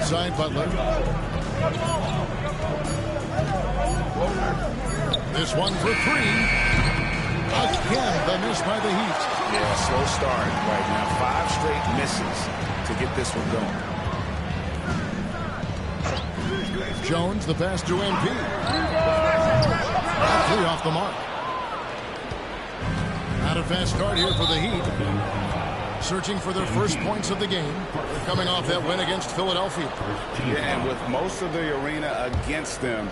Outside Butler. This one for three. Again, the miss by the Heat. Yeah, slow start right now. 5 straight misses to get this one going. Jones, the pass to MP. 3 off the mark. Not a fast start here for the Heat. Searching for their first points of the game. They're coming off that win against Philadelphia. Yeah, and with most of the arena against them,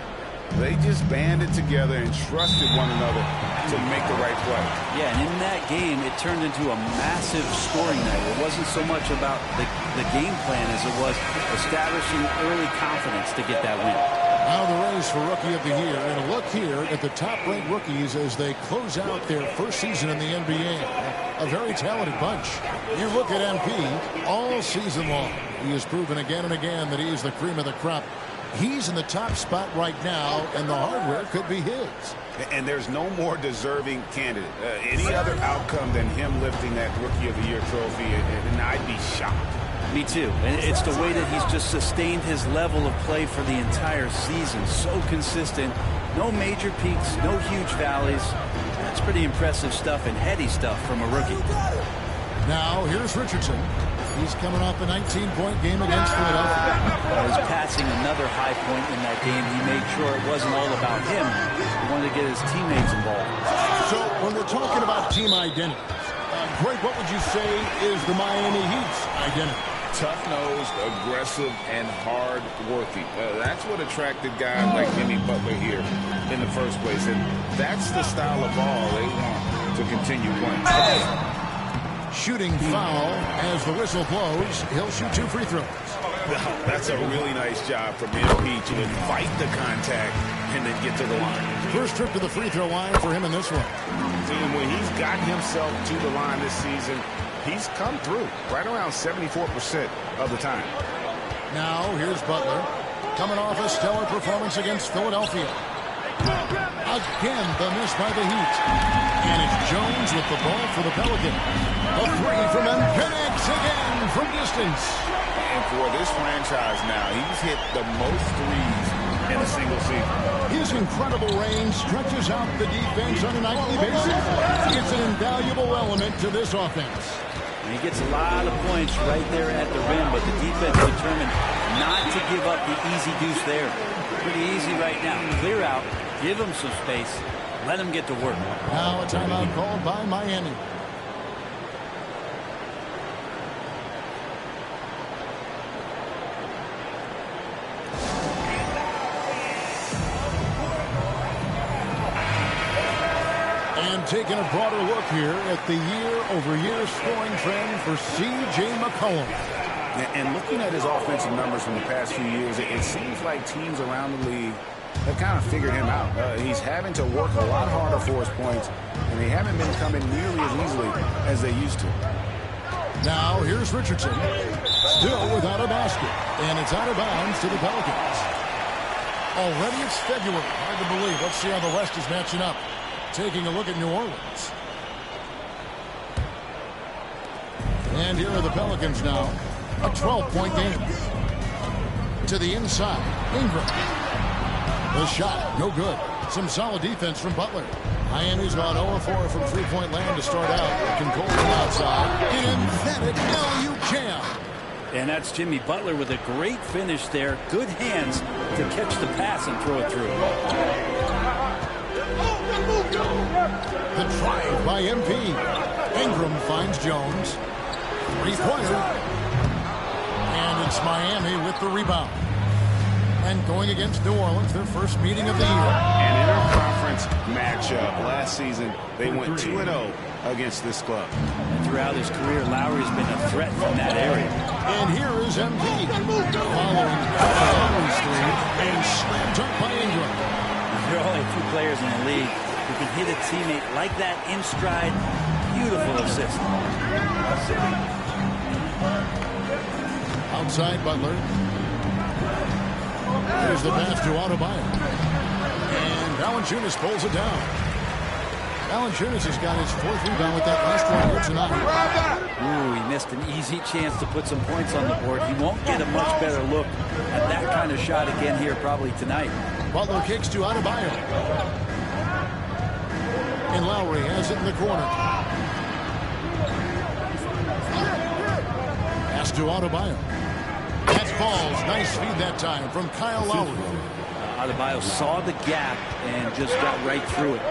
they just banded together and trusted one another to make the right play. Yeah, and in that game, it turned into a massive scoring night. It wasn't so much about the game plan as it was establishing early confidence to get that win. Now the race for Rookie of the Year. And a look here at the top-ranked rookies as they close out their first season in the NBA. A very talented bunch. You look at MP all season long. He has proven again and again that he is the cream of the crop. He's in the top spot right now, and the hardware could be his. And there's no more deserving candidate. Any other outcome than him lifting that Rookie of the Year trophy, and I'd be shocked. Me too. And it's the way that he's just sustained his level of play for the entire season. So consistent. No major peaks, no huge valleys. That's pretty impressive stuff and heady stuff from a rookie. Now, here's Richardson. He's coming off a 19-point game against Philadelphia. He's passing another high point in that game. He made sure it wasn't all about him. He wanted to get his teammates involved. So, when we're talking about team identities, Greg, what would you say is the Miami Heat's identity? Tough-nosed, aggressive, and hard-working. That's what attracted guys like Jimmy Butler here in the first place. And that's the style of ball they want to continue playing. Shooting foul as the whistle blows. He'll shoot 2 free throws. That's a really nice job from MP to fight the contact and then get to the line. First trip to the free throw line for him in this one. And when he's gotten himself to the line this season, he's come through right around 74% of the time. Now here's Butler coming off a stellar performance against Philadelphia. Again, the miss by the Heat. And it's Jones with the ball for the Pelicans. A three from him. Connects again from distance. And for this franchise now, he's hit the most threes in a single season. His incredible range stretches out the defense on a nightly basis. It's an invaluable element to this offense. And he gets a lot of points right there at the rim, but the defense determined not to give up the easy deuce there. Pretty easy right now. Clear out, give him some space, let him get to work. Now a timeout called by Miami. And taking a broader look here at the year-over-year scoring trend for C.J. McCollum. And looking at his offensive numbers from the past few years, it seems like teams around the league have kind of figured him out. He's having to work a lot harder for his points, and they haven't been coming nearly as easily as they used to. Now here's Richardson, still without a basket, and it's out of bounds to the Pelicans. Already it's February. Hard to believe. Let's see how the West is matching up. Taking a look at New Orleans. And here are the Pelicans now. A 12-point game. To the inside. Ingram. The shot, no good. Some solid defense from Butler. Miami's gone 0-4 from three-point land to start out. Control from outside. An emphatic you can. And that's Jimmy Butler with a great finish there. Good hands to catch the pass and throw it through. The drive by MP. Ingram finds Jones. Three-pointer. And it's Miami with the rebound. And going against New Orleans, their first meeting of the year. An interconference matchup. Last season, they went 2-0 against this club. And throughout his career, Lowry's been a threat from that area. And here is MP. Following Lowry's three. And slammed up by Ingram. There are only a few players in the league who can hit a teammate like that in stride. Beautiful assist. Outside Butler. There's the pass to Adebayo. And Valanciunas pulls it down. Valanciunas has got his fourth rebound with that last one here tonight. Ooh, he missed an easy chance to put some points on the board. He won't get a much better look at that kind of shot again here probably tonight. Butler kicks to Adebayo. And Lowry has it in the corner. Pass to Adebayo. That falls. Nice feed that time from Kyle Lowry. Adebayo saw the gap and just got right through it.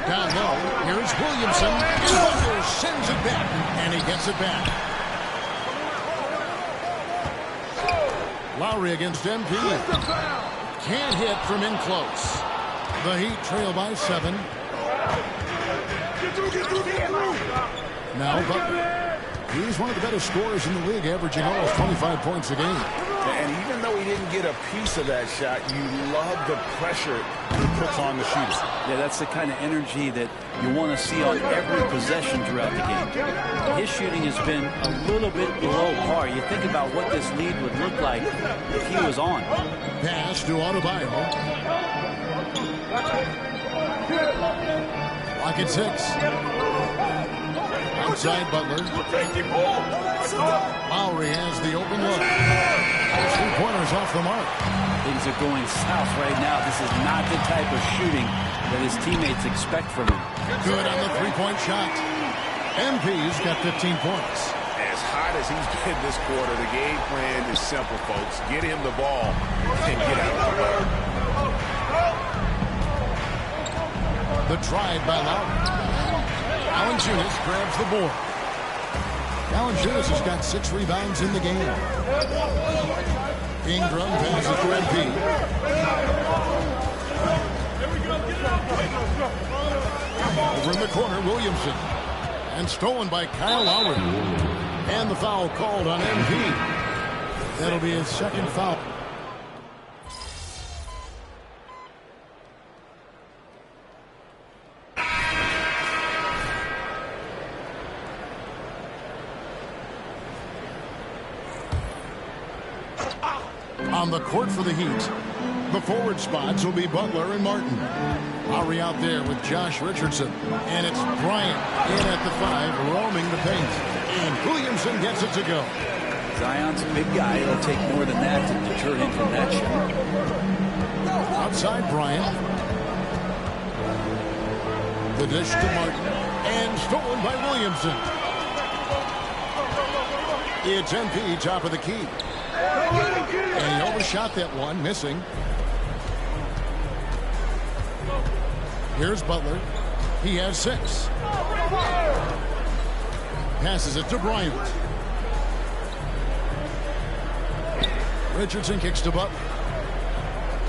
Down low. Here's Williamson. And Butler sends it back. And he gets it back. Lowry against MP. Can't hit from in close. The Heat trail by 7. Now Butler. He's one of the better scorers in the league, averaging almost 25 points a game. And even though he didn't get a piece of that shot, you love the pressure he puts on the shooter. Yeah, that's the kind of energy that you want to see on every possession throughout the game. His shooting has been a little bit below par. You think about what this lead would look like if he was on. Pass to Adebayo. Lock at 6. Outside Butler. Lowry has the open look. 3-pointers off the mark. Things are going south right now. This is not the type of shooting that his teammates expect from him. Good on the 3-point shot. MP's got 15 points. As hot as he's been this quarter, the game plan is simple, folks. Get him the ball and get out of the way. The drive by Lowry. Valanciunas grabs the board. Valanciunas has got 6 rebounds in the game. Ingram passes to MP. Over in the corner, Williamson. And stolen by Kyle Lowry. And the foul called on MP. That'll be his second foul. On the court for the Heat, the forward spots will be Butler and Martin. Lowry out there with Josh Richardson. And it's Bryant in at the 5, roaming the paint. And Williamson gets it to go. Zion's a big guy. It'll take more than that to deter him from that shot. Outside Bryant. The dish to Martin. And stolen by Williamson. It's MP, top of the key. And he overshot that one, missing. Here's Butler. He has 6. Passes it to Bryant. Richardson kicks to Butler.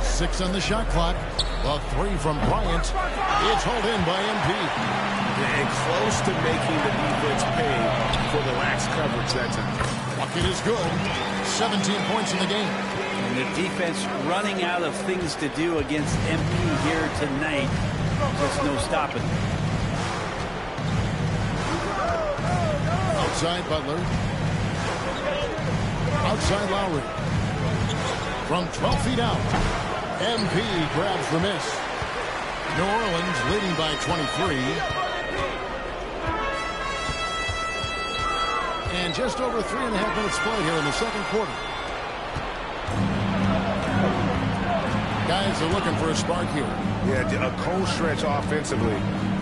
6 on the shot clock. The 3 from Bryant. It's hauled in by MP. And close to making the defense pay for the lax coverage that time. Bucket is good. 17 points in the game. And the defense running out of things to do against MP here tonight. Just no stopping. Outside Butler. Outside Lowry. From 12 feet out. MP grabs the miss. New Orleans leading by 23. And just over 3.5 minutes play here in the second quarter. Guys are looking for a spark here. Yeah, a cold stretch offensively,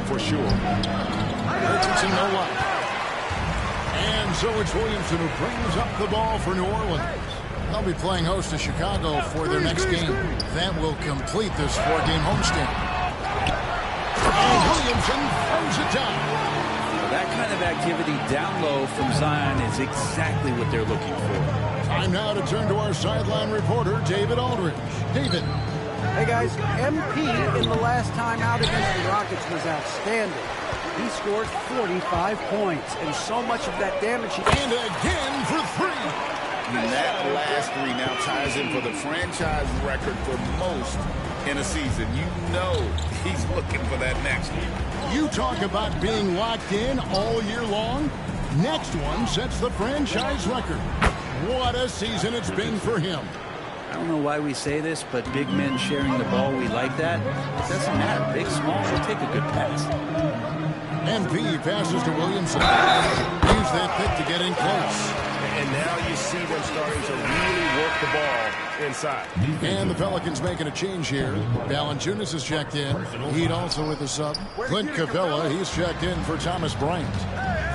for sure. Richardson, no luck. And so it's Williamson who brings up the ball for New Orleans. They'll be playing host to Chicago for their next game. That will complete this 4-game homestand. And Williamson throws it down. That kind of activity down low from Zion is exactly what they're looking for. Time now to turn to our sideline reporter, David Aldridge. David. Hey, guys, MP in the last time out against the Rockets was outstanding. He scored 45 points, and so much of that damage. And again for 3. And that last 3 now ties in for the franchise record for most in a season. You know he's looking for that next one. You talk about being locked in all year long. Next one sets the franchise record. What a season it's been for him. I don't know why we say this, but big men sharing the ball, we like that. It doesn't matter. Big, small, we'll take a good pass. MP passes to Williamson. Use that pick to get in close. And now you see them starting to really work the ball inside. And the Pelicans making a change here. Valanciunas is checked in. Heat also with the sub. Clint Capella, he's checked in for Thomas Bryant.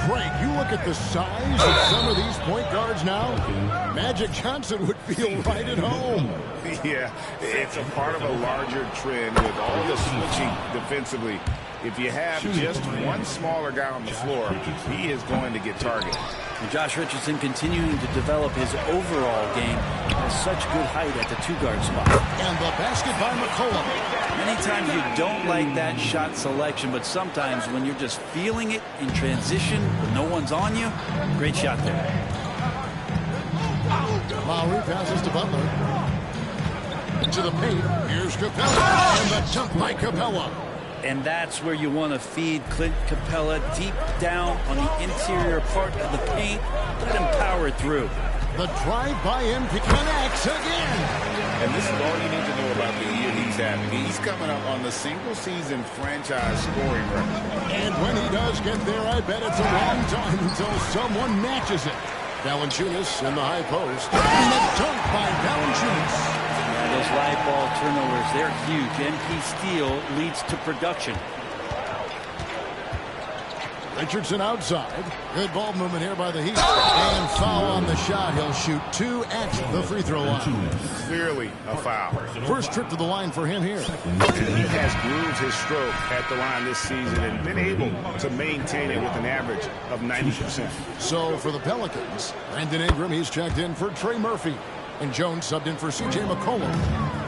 Craig, you look at the size of some of these point guards now. Magic Johnson would feel right at home. Yeah, it's a part of a larger trend with all the switching defensively. If you have just one smaller guy on the floor, he is going to get targeted. And Josh Richardson continuing to develop his overall game has such good height at the two-guard spot. And the basket by McCollum. Many times you don't like that shot selection, but sometimes when you're just feeling it in transition when no one's on you, great shot there. Lowry passes to Butler. To the paint. Here's Capella. And the jump by Capella. And that's where you want to feed Clint Capella deep down on the interior part of the paint. Let him power through. The drive by MP connects again. And this is all you need to know about the year he's having. He's coming up on the single-season franchise scoring record. And when he does get there, I bet it's a long time until someone matches it. Valanciunas in the high post. And the dunk by Valanciunas. Those live ball turnovers, they're huge. MP steal leads to production. Richardson outside. Good ball movement here by the Heat. And foul on the shot. He'll shoot 2 at the free throw line. Clearly a foul. First trip to the line for him here. And he has grooved his stroke at the line this season and been able to maintain it with an average of 90%. So for the Pelicans, Brandon Ingram, he's checked in for Trey Murphy. And Jones subbed in for C.J. McCollum.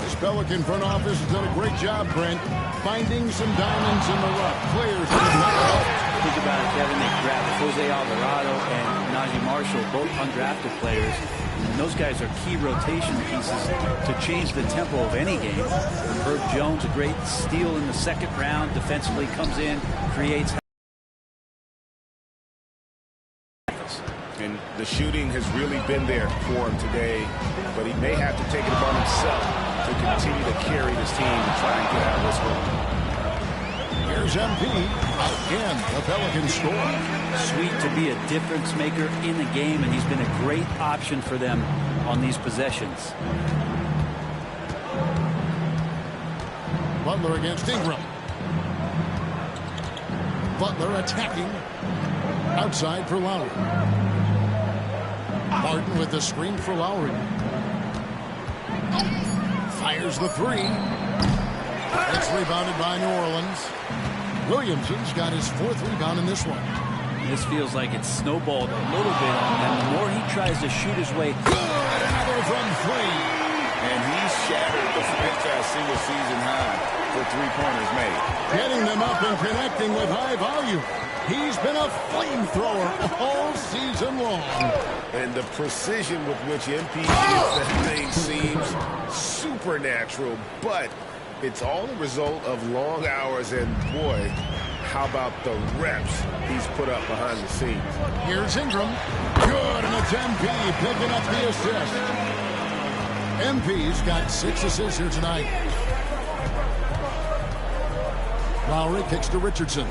This Pelican front office has done a great job, Brent, finding some diamonds in the rough. Players that have not helped. Think about it, Kevin. They grabbed Jose Alvarado and Najee Marshall, both undrafted players. And those guys are key rotation pieces to change the tempo of any game. Herb Jones, a great steal in the second round. Defensively comes in, creates. And the shooting has really been there for him today, but he may have to take it upon himself to continue to carry this team and try and get out of this one. Here's MP. Again, the Pelicans score. Sweet to be a difference maker in the game, and he's been a great option for them on these possessions. Butler against Ingram. Butler attacking. Outside for Lowry. Martin with the screen for Lowry. Fires the three. It's rebounded by New Orleans. Williamson's got his 4th rebound in this one. This feels like it's snowballed a little bit on him. The more he tries to shoot his way. Good! Another from 3. And he's shattered the franchise single-season high for three-pointers made. Getting them up and connecting with high volume. He's been a flamethrower all season long. And the precision with which MP hits that thing seems supernatural, but it's all a result of long hours, and boy, how about the reps he's put up behind the scenes. Here's Ingram. Good, and it's MP picking up the assist. MP's got 6 assists here tonight. Lowry kicks to Richardson.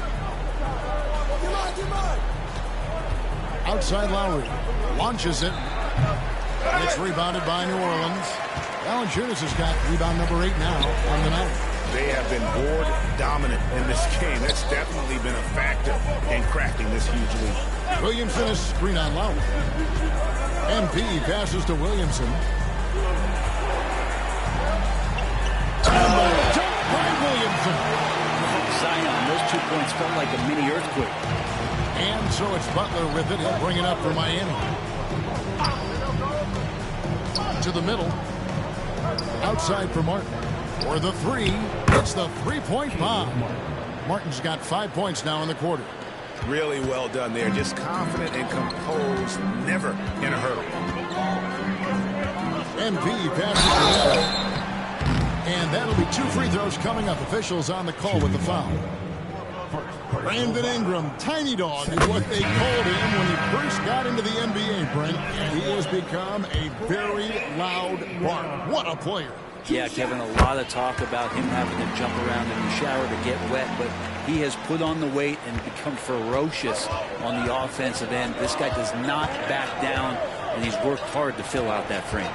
Outside Lowry. Launches it. It's rebounded by New Orleans. Valanciunas has got rebound number 8 now on the night. They have been board dominant in this game. That's definitely been a factor in cracking this huge lead. Williamson is screen on Lowry. MP passes to Williamson. And the jump by Williamson. Zion, those 2 points felt like a mini earthquake. And so it's Butler with it. He'll bring it up for Miami. To the middle. Outside for Martin. For the 3. It's the 3-point bomb. Martin's got 5 points now in the quarter. Really well done there. Just confident and composed. Never in a hurdle. MP passes to Butler. And that'll be 2 free throws coming up. Officials on the call with the foul. Brandon Ingram, tiny dog is what they called him when he first got into the NBA, Brent. And he has become a very loud bark. What a player. Yeah, Kevin, a lot of talk about him having to jump around in the shower to get wet, but He has put on the weight and become ferocious on the offensive end. This guy does not back down, and he's worked hard to fill out that frame.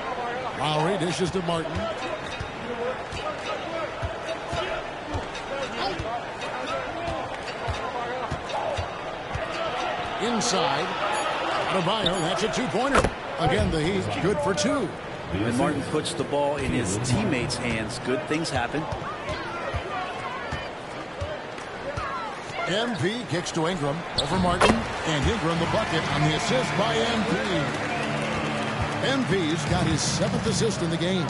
Lowry dishes to Martin. Inside. Adebayo, that's a two-pointer. Again, the Heat good for two. When Martin puts the ball in his teammates' hands, good things happen. MP kicks to Ingram over Martin, and Ingram the bucket on the assist by MP. MP's got his 7th assist in the game.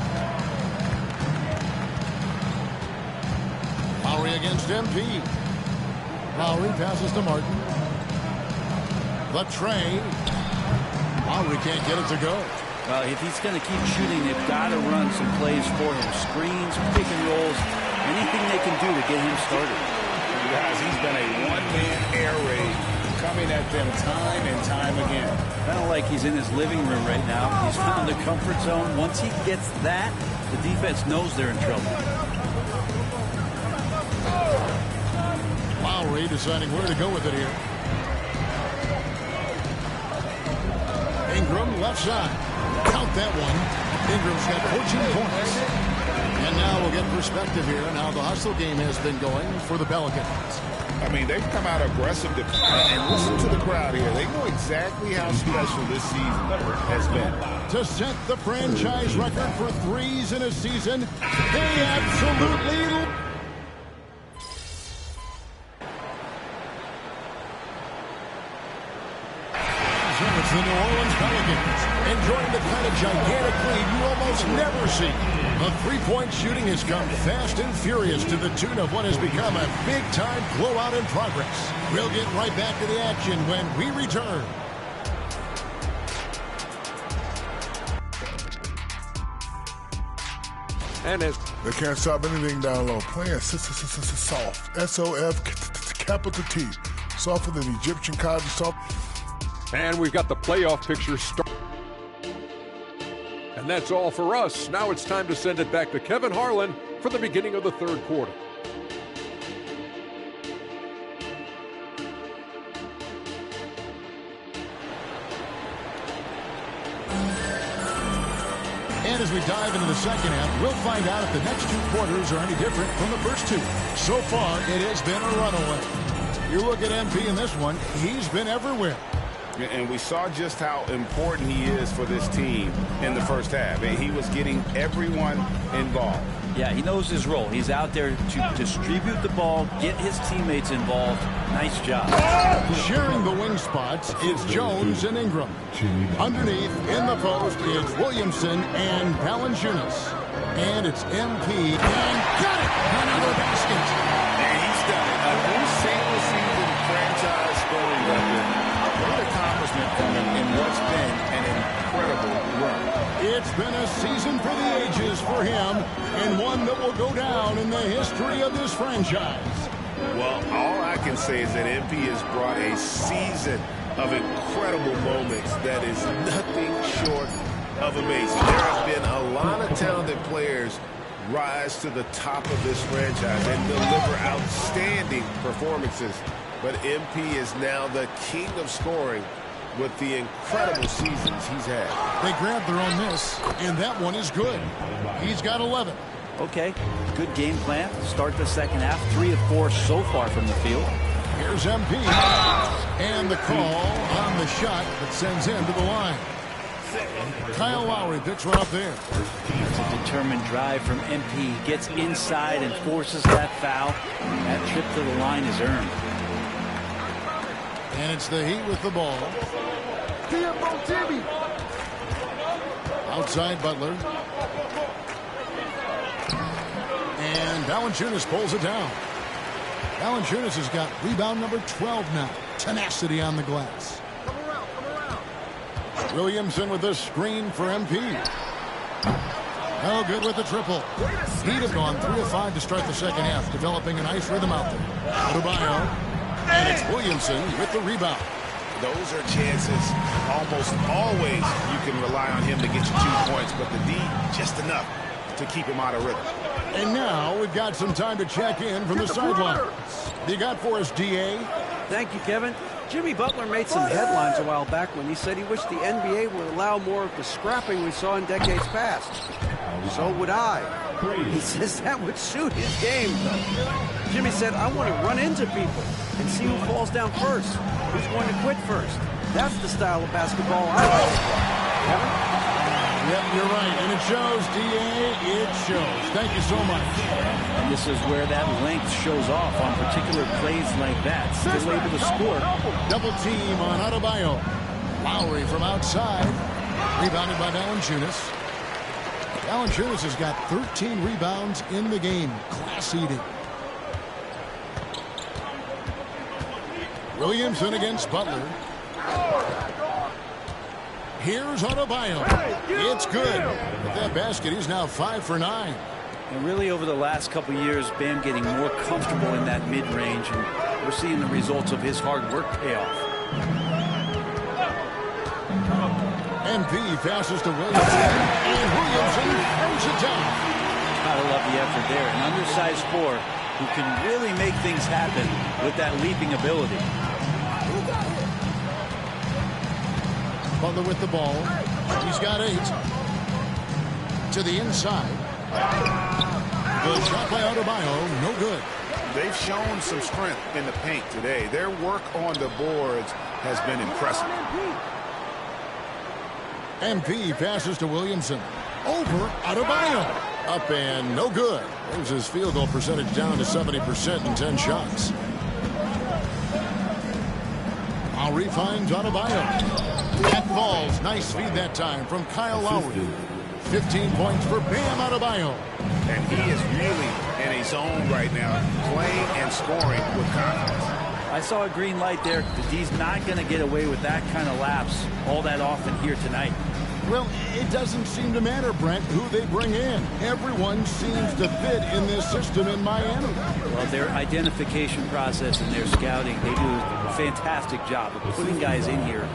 Lowry against MP. Lowry passes to Martin. The tray. Lowry can't get it to go. Well, if he's going to keep shooting, they've got to run some plays for him. Screens, pick and rolls, anything they can do to get him started. Guys, he's been a one-man air raid coming at them time and time again. Kind of like he's in his living room right now. He's found the comfort zone. Once he gets that, the defense knows they're in trouble. Lowry deciding where to go with it here. Ingram left side. Count that one. Ingram's got 14 points. And now we'll get perspective here on how the hustle game has been going for the Pelicans. I mean, they've come out aggressive and listen to the crowd here. They know exactly how special this season has been. To set the franchise record for threes in a season, they absolutely... It's the New Orleans Pelicans enjoying the kind of gigantic lead you almost never see. The three-point shooting has come fast and furious to the tune of what has become a big-time blowout in progress. We'll get right back to the action when we return. And they can't stop anything down low. Playing soft. S-O-F capital T. Softer than Egyptian cotton soft. And we've got the playoff picture started. And that's all for us. Now it's time to send it back to Kevin Harlan for the beginning of the third quarter. And as we dive into the second half, we'll find out if the next two quarters are any different from the first two. So far, it has been a runaway. You look at MP in this one, he's been everywhere. And we saw just how important he is for this team in the first half. And he was getting everyone involved. Yeah, he knows his role. He's out there to distribute the ball, get his teammates involved. Nice job. Sharing the wing spots is Jones and Ingram. Underneath, in the post, is Williamson and Valanciunas. And it's MP. And got it! Another basket. And he's done it. A new single-season franchise scoring record. Great accomplishment for him in what's been an incredible run. It's been a season for the ages for him, and one that will go down in the history of this franchise. Well, all I can say is that MP has brought a season of incredible moments that is nothing short of amazing. There have been a lot of talented players rise to the top of this franchise and deliver outstanding performances. But MP is now the king of scoring with the incredible seasons he's had. They grabbed their own miss, and that one is good. He's got 11. Okay, good game plan. Start the second half. 3 of 4 so far from the field. Here's MP. And the call on the shot that sends him to the line. Kyle Lowry picks one up there. It's a determined drive from MP. Gets inside and forces that foul. That trip to the line is earned. And it's the Heat with the ball. Outside Butler. And Valanciunas pulls it down. Valanciunas has got rebound number 12 now. Tenacity on the glass. Williamson with the screen for MP. Oh, good with the triple. Heat have gone 3 of 5 to start the second half, developing a nice rhythm out there. Adebayo. And it's Williamson with the rebound. Those are chances almost always you can rely on him to get you 2 points, but the D just enough to keep him out of rhythm. And now we've got some time to check in from the sideline. You got for us, D.A.? Thank you, Kevin. Jimmy Butler made some headlines a while back when he said he wished the NBA would allow more of the scrapping we saw in decades past. So would I. He says that would suit his game, though. Jimmy said, I want to run into people and see who falls down first, who's going to quit first. That's the style of basketball I like. Kevin? Yep, you're right. And it shows, D.A. It shows. Thank you so much. And this is where that length shows off on particular plays like that. Still able to score. Double team on Adebayo. Lowry from outside. Rebounded by Valanciunas. Valanciunas has got 13 rebounds in the game. Class eating. Williamson against Butler. Here's Adebayo. It's good. With that basket, he's now 5 for 9. And really over the last couple years, Bam getting more comfortable in that mid-range, and we're seeing the results of his hard work pay off. MP passes to Williamson, and Williamson throws it down. Gotta love the effort there. An undersized four who can really make things happen with that leaping ability. Butler with the ball. He's got 8. To the inside. The shot by Adebayo, no good. They've shown some strength in the paint today. Their work on the boards has been impressive. MP passes to Williamson. Over Adebayo. Up and no good. Brings his field goal percentage down to 70% in 10 shots. Lowry finds Adebayo. That falls. Nice feed that time from Kyle Lowry. 15 points for Bam Adebayo. And he is really in a zone right now, playing and scoring with confidence. I saw a green light there. The D's not going to get away with that kind of lapse all that often here tonight. Well, it doesn't seem to matter, Brent, who they bring in. Everyone seems to fit in this system in Miami. Well, their identification process and their scouting, they do a fantastic job of putting guys in here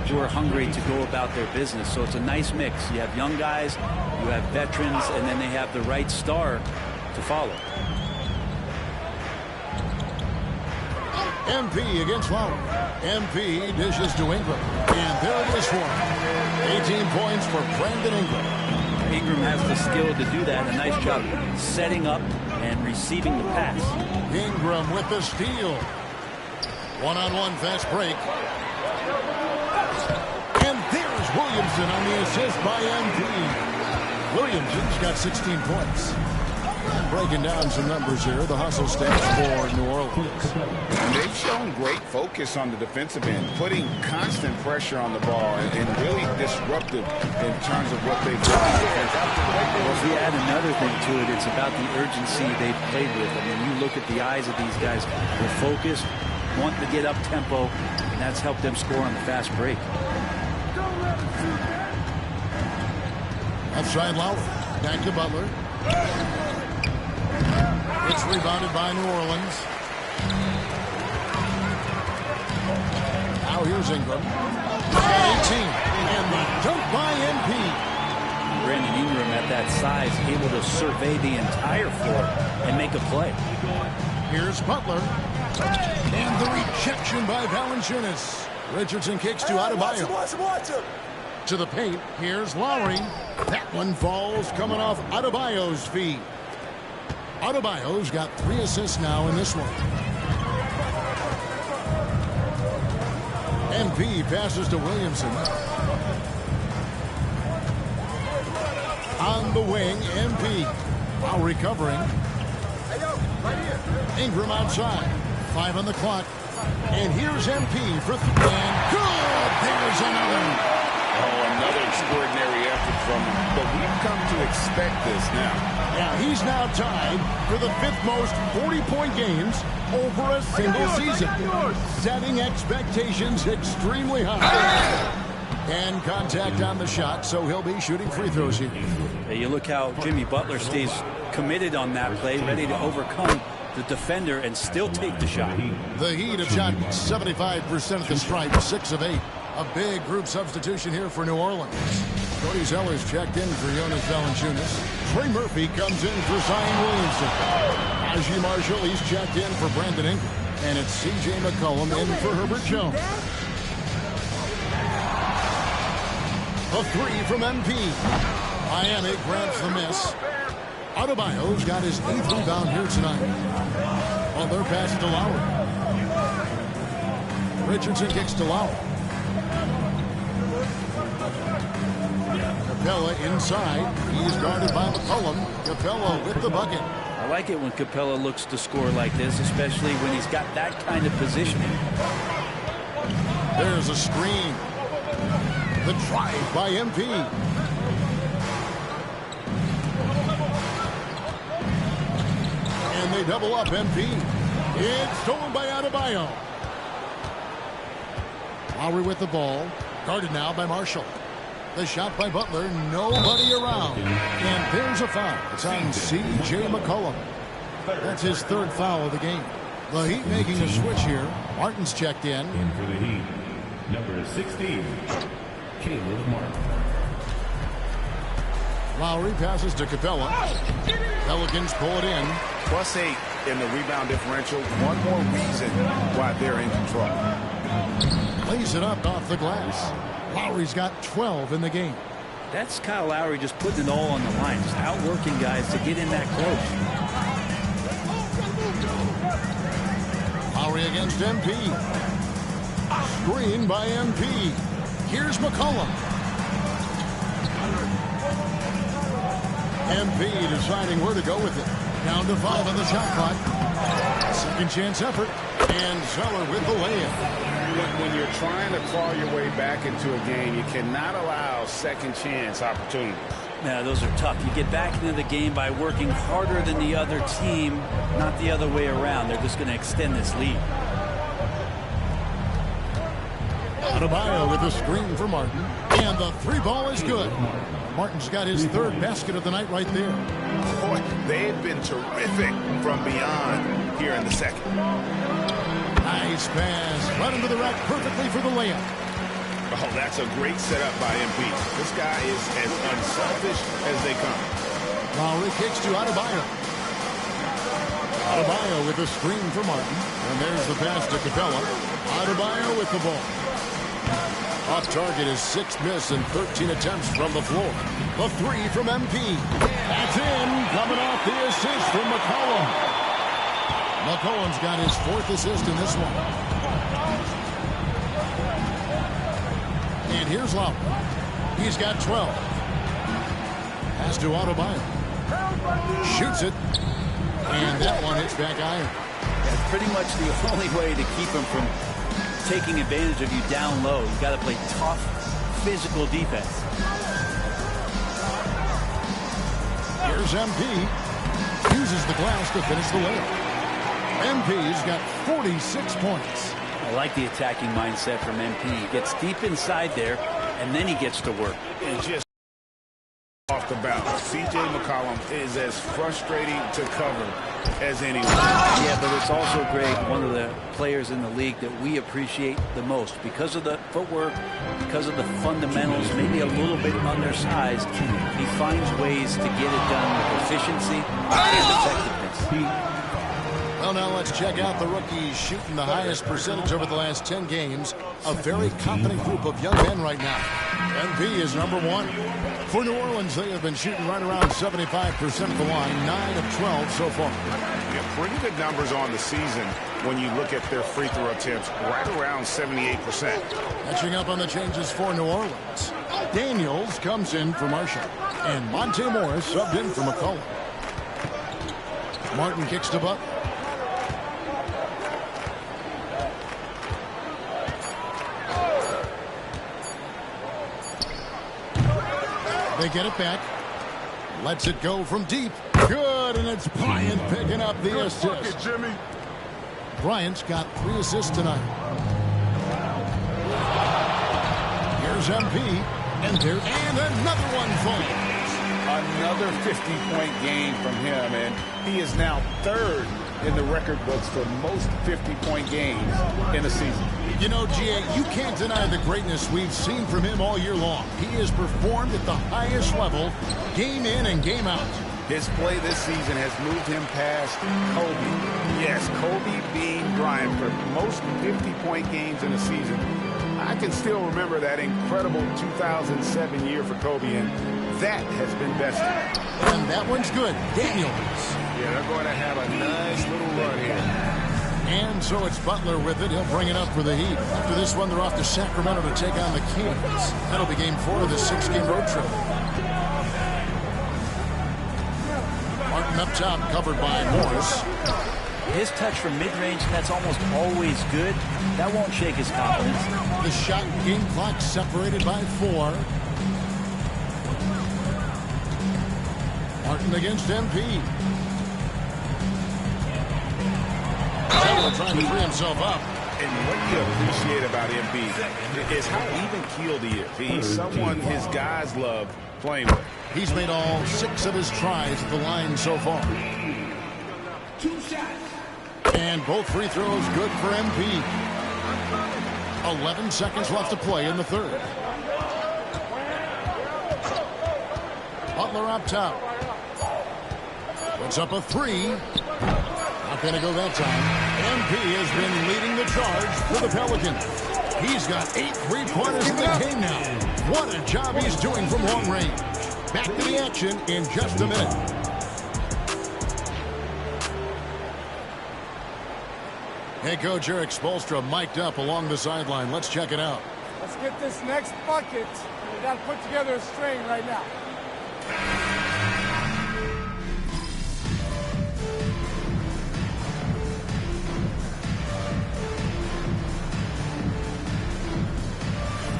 who are hungry to go about their business. So it's a nice mix. You have young guys, you have veterans, and then they have the right star to follow. MP against Lowry. MP dishes to Ingram. And there it is for him. 18 points for Brandon Ingram. Ingram has the skill to do that. A nice job setting up and receiving the pass. Ingram with the steal. One-on-one fast break. And there's Williamson on the assist by MP. Williamson's got 16 points. Breaking down some numbers here, the hustle stats for New Orleans. And they've shown great focus on the defensive end, putting constant pressure on the ball and really disruptive in terms of what they've done defensively. Well, if we add another thing to it, it's about the urgency they've played with. I mean, you look at the eyes of these guys. They're focused, wanting to get up tempo, and that's helped them score on the fast break. Outside Lowry. Back to Butler. It's rebounded by New Orleans. Now here's Ingram. 18. And the dunk by MP. Brandon Ingram at that size, able to survey the entire floor and make a play. Here's Butler. And the rejection by Valanciunas. Richardson kicks to Adebayo. To the paint. Here's Lowry. That one falls coming off Adebayo's feet. Adebayo's got 3 assists now in this one. MP passes to Williamson. On the wing, MP. While recovering. Ingram outside. 5 on the clock. And here's MP for 3. And good! There's another. Oh, another extraordinary effort from him. But we've come to expect this now. Yeah, he's now tied for the 5th most 40-point games over a single season. Setting expectations extremely high. And contact on the shot, so he'll be shooting free throws here. You look how Jimmy Butler stays committed on that play, ready to overcome the defender and still take the shot. The Heat have shot 75% at the stripe, 6 of 8. A big group substitution here for New Orleans. Cody Zeller's checked in for Jonas Valanciunas. Trey Murphy comes in for Zion Williamson. Najee Marshall, he's checked in for Brandon Ingram. And it's C.J. McCollum in for Herbert Jones. A three from MP. Miami grabs the miss. Adebayo's got his 8th rebound here tonight. On their pass to Lowry. Richardson kicks to Lowry. Capella inside. He's guarded by McCollum. Capella with the bucket. I like it when Capella looks to score like this, especially when he's got that kind of positioning. There's a screen. The drive by MP. And they double up MP. It's stolen by Adebayo. Lowry with the ball. Guarded now by Marshall. The shot by Butler. Nobody around. And there's a foul. It's on C.J. McCollum. That's his 3rd foul of the game. The Heat making a switch here. Martin's checked in. In for the Heat, number 16, Caleb Martin. Lowry passes to Capella. Pelicans pull it in. +8 in the rebound differential. One more reason why they're in control. Lays it up off the glass. Lowry's got 12 in the game. That's Kyle Lowry just putting it all on the line, just outworking guys to get in that close. Lowry against MP. Screen by MP. Here's McCollum. MP deciding where to go with it. Down to 5 on the shot clock. Second chance effort. And Zeller with the layup. When you're trying to claw your way back into a game, you cannot allow second chance opportunities. Yeah, those are tough. You get back into the game by working harder than the other team, not the other way around. They're just going to extend this lead. Adebayo with a screen for Martin. And the 3 ball is good. Martin's got his 3rd basket of the night right there. Boy, they've been terrific from beyond here in the second. Nice pass. Right into the rack perfectly for the layup. Oh, that's a great setup by MP. This guy is as unselfish as they come. Lowry kicks to Adebayo. Adebayo with a screen for Martin. And there's the pass to Capella. Adebayo with the ball. Off target is 6th miss and 13 attempts from the floor. The 3 from MP. That's in. Coming off the assist from McCollum. McCollum's got his 4th assist in this one. And here's Lowry. He's got 12. Pass to Adebayo. Shoots it. And that one hits back iron. That's pretty much the only way to keep him from taking advantage of you down low. You got to play tough, physical defense. Here's MP. Uses the glass to finish the layup. MP's got 46 points. I like the attacking mindset from MP. He gets deep inside there, and then he gets to work. And just off the bounce, C.J. McCollum is as frustrating to cover as anyone. Yeah, but it's also great. One of the players in the league that we appreciate the most because of the footwork, because of the fundamentals, maybe a little bit undersized. He finds ways to get it done with efficiency and effectiveness. Well, now let's check out the rookies shooting the highest percentage over the last 10 games. A very confident group of young men right now. MP is number 1. For New Orleans, they have been shooting right around 75% of the line, 9 of 12 so far. Yeah, pretty good numbers on the season when you look at their free throw attempts, right around 78%. Catching up on the changes for New Orleans. Daniels comes in for Marshall. And Monte Morris subbed in for McCollum. Martin kicks to Butler. They get it back. Lets it go from deep. Good, and it's Bryant picking up the assist. Jimmy. Bryant's got 3 assists tonight. Here's MP. And another one falls. Another 50-point game from him, and he is now 3rd in the record books for most 50-point games in a season. You know, G.A., you can't deny the greatness we've seen from him all year long. He has performed at the highest level, game in and game out. His play this season has moved him past Kobe. Yes, Kobe being Bryant for most 50-point games in a season. I can still remember that incredible 2007 year for Kobe, and that has been bested. And that one's good. Daniels. Yeah, they're going to have a nice little run here. And so it's Butler with it. He'll bring it up for the Heat. After this one, they're off to Sacramento to take on the Kings. That'll be game 4 of the 6-game road trip. Martin up top, covered by Morris. His touch from mid-range, that's almost always good. That won't shake his confidence. The shot game clock separated by 4. Martin against MP. Zeller trying to free himself up. And what you appreciate about MP is how even-keeled he is. He's someone his guys love playing with. He's made all 6 of his tries at the line so far. 2 shots. And both free throws good for MP. 11 seconds left to play in the third. Butler up top. Puts up a 3. Not going to go that time. MP has been leading the charge for the Pelicans. He's got 8 3-pointers in the game now. What a job he's doing from long range. Back to the action in just a minute. Head coach Eric Spoelstra mic'd up along the sideline. Let's check it out. Let's get this next bucket. We got to put together a string right now.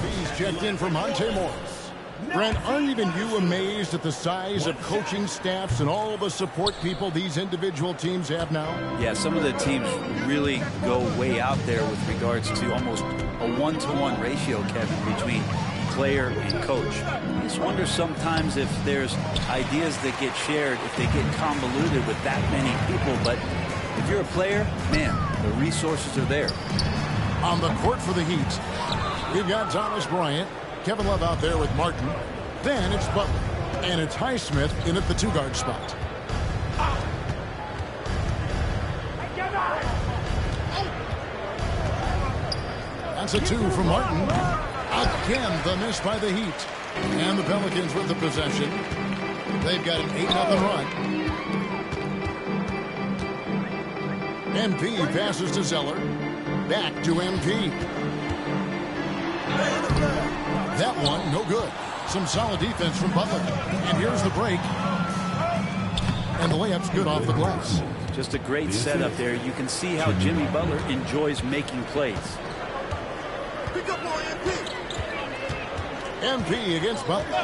He's checked in for Monte Morris. Brent, aren't even you amazed at the size of coaching staffs and all the support people these individual teams have now? Yeah, some of the teams really go way out there with regards to almost a 1-to-1 ratio, Kevin, between player and coach. I just wonder sometimes if there's ideas that get shared, if they get convoluted with that many people. But if you're a player, man, the resources are there. On the court for the Heat, we've got Thomas Bryant, Kevin Love out there with Martin. Then it's Butler. And it's Highsmith in at the 2-guard spot. That's a 2 from Martin. Again, the miss by the Heat. And the Pelicans with the possession. They've got an 8-0 run. MP passes to Zeller. Back to MP. That one, no good. Some solid defense from Butler. And here's the break. And the layup's good off the glass. Just a great setup there. You can see how Jimmy Butler enjoys making plays. Pick up more MP. MP against Butler.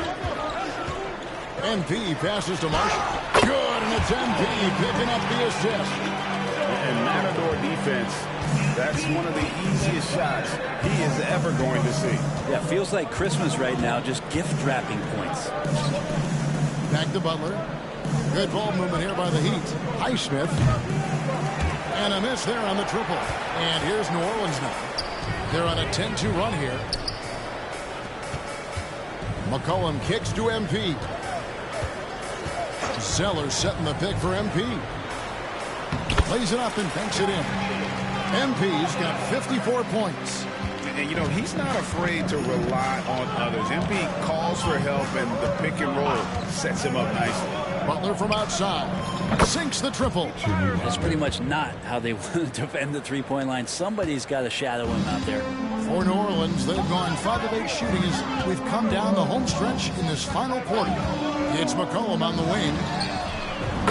MP passes to Marshall. Good, and it's MP picking up the assist. And Matador defense, that's one of the easiest shots he is ever going to see. Yeah, feels like Christmas right now, just gift wrapping points. Back to Butler. Good ball movement here by the Heat. Highsmith. And a miss there on the triple. And here's New Orleans now. They're on a 10-2 run here. McCollum kicks to MP. Zeller setting the pick for MP. Plays it up and banks it in. MP's got 54 points. And, you know, he's not afraid to rely on others. MP calls for help, and the pick and roll sets him up nicely. Butler from outside. Sinks the triple. That's pretty much not how they want to defend the three-point line. Somebody's got to shadow him out there. For New Orleans, they've gone 5 of 8 shooting as we've come down the home stretch in this final quarter. It's McCollum on the wing.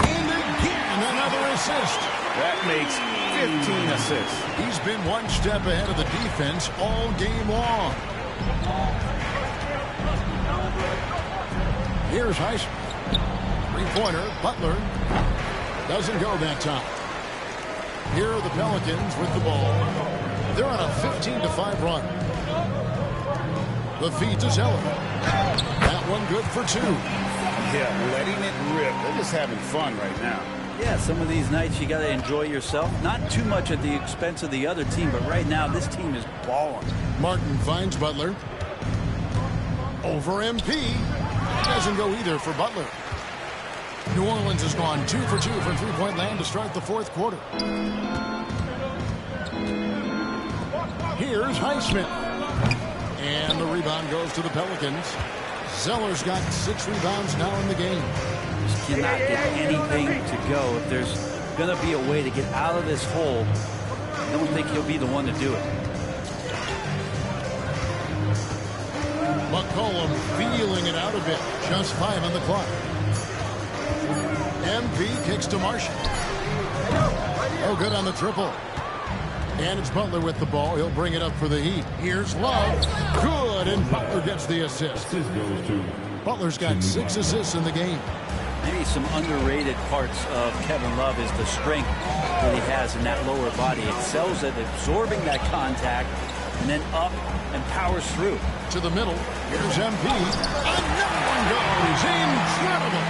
And again, another assist. That makes 15 assists. He's been one step ahead of the defense all game long. Here's Highsmith. Three-pointer, Butler. Doesn't go that time. Here are the Pelicans with the ball. They're on a 15-5 run. The feed to Zeller. That one good for 2. Yeah, letting it rip. They're just having fun right now. Yeah, some of these nights you got to enjoy yourself. Not too much at the expense of the other team, but right now this team is balling. Martin finds Butler. Over MP. Doesn't go either for Butler. New Orleans has gone 2 for 2 from three-point land to start the fourth quarter. Here's Highsmith. And the rebound goes to the Pelicans. Zeller's got 6 rebounds now in the game. Just cannot get anything to go. If there's going to be a way to get out of this hole, I don't think he'll be the one to do it. McCollum feeling it out a bit. Just 5 on the clock. MP kicks to Marshall. Oh, good on the triple. And it's Butler with the ball. He'll bring it up for the Heat. Here's Love. Good, and Butler gets the assist. Butler's got 6 assists in the game. Maybe some underrated parts of Kevin Love is the strength that he has in that lower body. Excels at absorbing that contact and then up and powers through. To the middle. Here's MP. Another one goes. Incredible.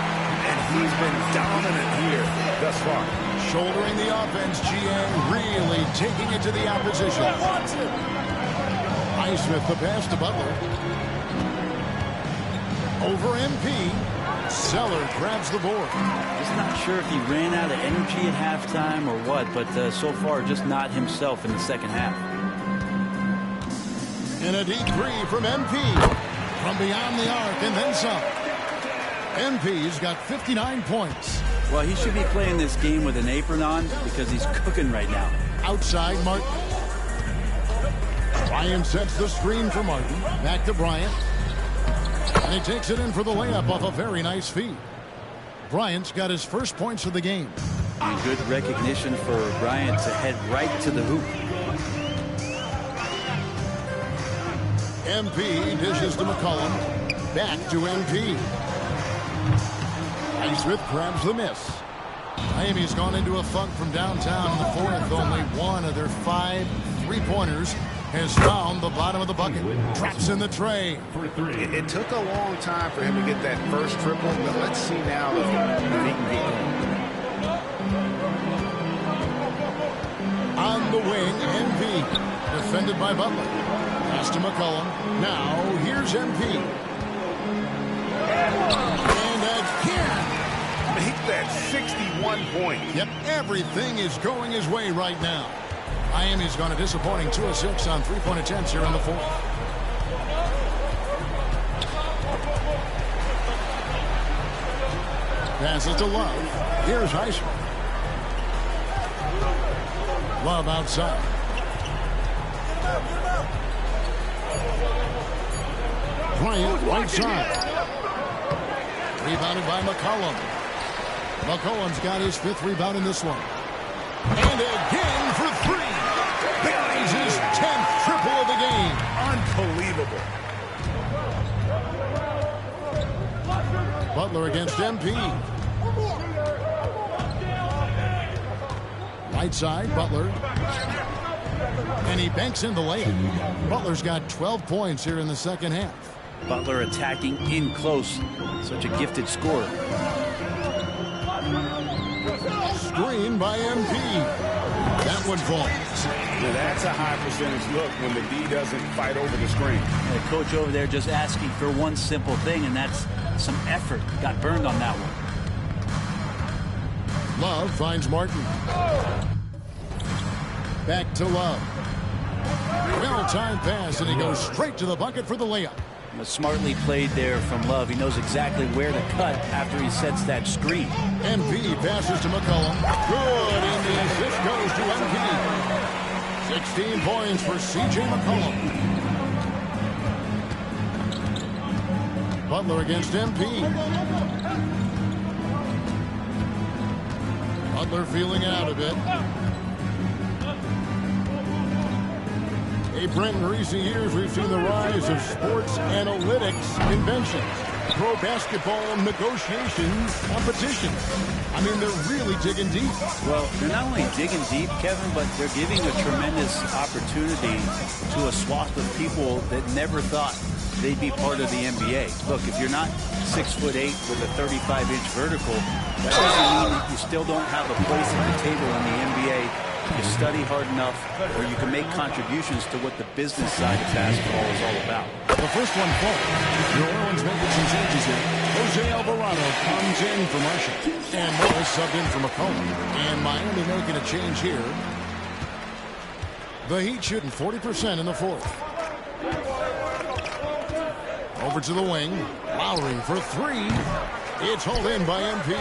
And he's been dominant here thus far. Shouldering the offense, GA really taking it to the opposition. Highsmith the pass to Butler. Over MP. Zeller grabs the board. Just not sure if he ran out of energy at halftime or what, but so far just not himself in the second half. And a deep three from MP. From beyond the arc and then some. MP's got 59 points. Well, he should be playing this game with an apron on because he's cooking right now. Outside Martin. Bryant sets the screen for Martin. Back to Bryant. And he takes it in for the layup off a very nice feed. Bryant's got his first points of the game. And good recognition for Bryant to head right to the hoop. MP dishes to McCollum. Back to MP. Highsmith grabs the miss. Miami's gone into a funk from downtown in the fourth. Only one of their 5 three-pointers has found the bottom of the bucket. Traps in the tray. It took a long time for him to get that first triple, but let's see now if he can get it. On the wing, MP. Defended by Butler. Pass to McCollum. Now, here's MP. And again. Make that 61 points. Yep, everything is going his way right now. Miami's gone a disappointing 2 of 6 on three-point attempts here in the fourth. Passes to Love. Here's Highsmith. Love outside. Bryant right side. Rebounded by McCollum. McCollum's got his 5th rebound in this one. And again for 3. Buries his 10th triple of the game. Unbelievable. Butler against MP. Right side, Butler. And he banks in the layup. Butler's got 12 points here in the second half. Butler attacking in close. Such a gifted scorer. Screen by MP. That one falls. Now that's a high percentage look when the D doesn't fight over the screen. The coach over there just asking for one simple thing, and that's some effort. Got burned on that one. Love finds Martin. Back to Love. Well-timed pass, and he goes straight to the bucket for the layup. Smartly played there from Love. He knows exactly where to cut after he sets that screen. MP passes to McCollum. Good, and the assist goes to MP. 16 points for C.J. McCollum. Butler against MP. Butler feeling it out a bit. Hey, Brent, in recent years, we've seen the rise of sports analytics conventions, pro basketball negotiation competitions. I mean, they're really digging deep. Well, they're not only digging deep, Kevin, but they're giving a tremendous opportunity to a swath of people that never thought they'd be part of the NBA. Look, if you're not 6'8" with a 35-inch vertical, that doesn't mean that you still don't have a place at the table in the NBA You study hard enough where you can make contributions to what the business side of basketball is all about. The first one falls. New Orleans making some changes here. Jose Alvarado comes in for Marshall. And Morris subbed in for McCollum. And Miami making a change here. The Heat shooting 40% in the fourth. Over to the wing. Lowry for three. It's hauled in by MP.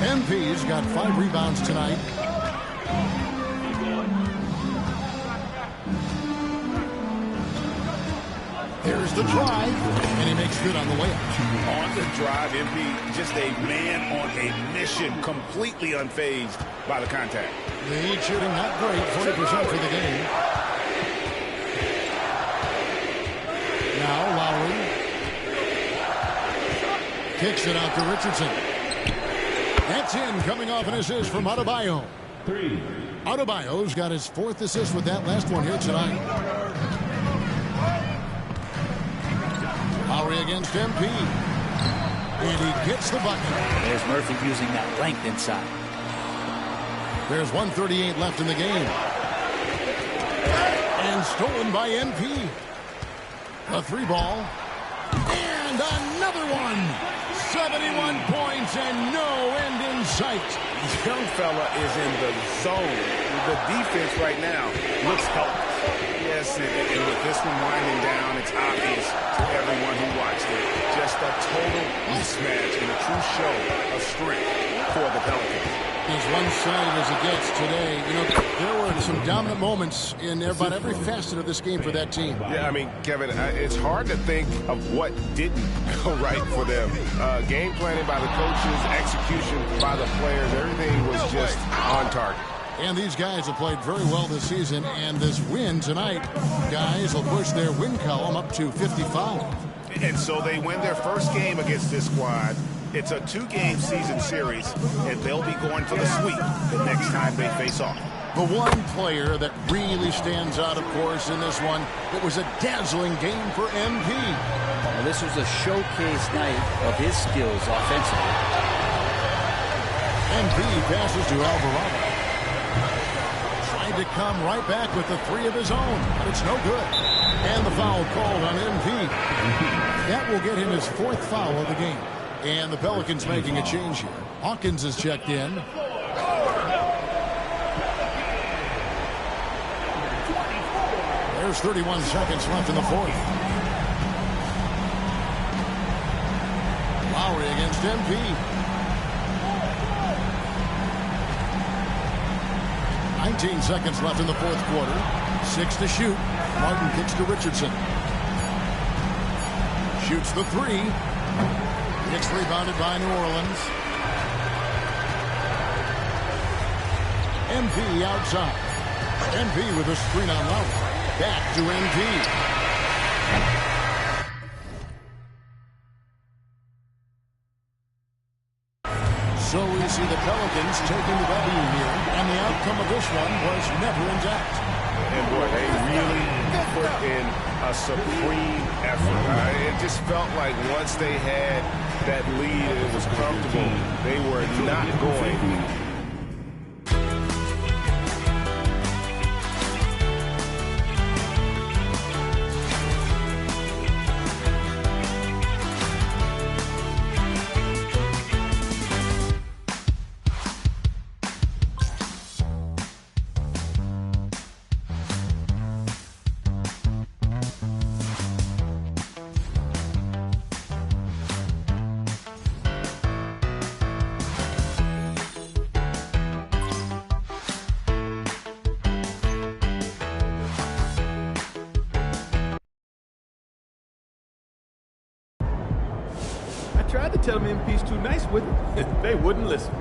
MP's got 5 rebounds tonight. Here's the drive, and he makes good on the layup. On the drive, MP just a man on a mission, completely unfazed by the contact. The Heat shooting not great, 40% for the game. Now Lowry kicks it out to Richardson. That's in, coming off an assist from Adebayo. 3. Adebayo's got his 4th assist with that last one here tonight. Lowry against MP. And he gets the bucket. There's Murphy using that length inside. There's 1:38 left in the game. And stolen by MP. A 3 ball. And another one. 71 points and no end in sight. This young fella is in the zone. The defense right now looks helpless. Yes, and with this one winding down, it's obvious to everyone who watched it. Just a total mismatch and a true show of strength for the Pelicans. As one-sided as it gets today, you know, there were some dominant moments in about every facet of this game for that team. Yeah, I mean, Kevin, it's hard to think of what didn't go right for them. Game planning by the coaches, execution by the players, everything was just on target. And these guys have played very well this season, and this win tonight, guys, will push their win column up to 55. And so they win their first game against this squad. It's a 2-game season series, and they'll be going for the sweep the next time they face off. The one player that really stands out, of course, in this one, it was a dazzling game for MP. Now, this was a showcase night of his skills offensively. MP passes to Alvarado. Tried to come right back with the 3 of his own, but it's no good. And the foul called on MP. That will get him his 4th foul of the game. And the Pelicans making a change here. Hawkins is checked in. There's 31 seconds left in the fourth. Lowry against MP. 19 seconds left in the fourth quarter. 6 to shoot. Martin kicks to Richardson. Shoots the 3. It's rebounded by New Orleans. MP outside. MP with a screen on Lowry. Back to MP. So we see the Pelicans taking the W here, and the outcome of this one was never intact. And boy, they really put in a supreme effort. It just felt like once they had that lead and it was comfortable, they were not going. Tried to tell them MP's too nice with it. They wouldn't listen.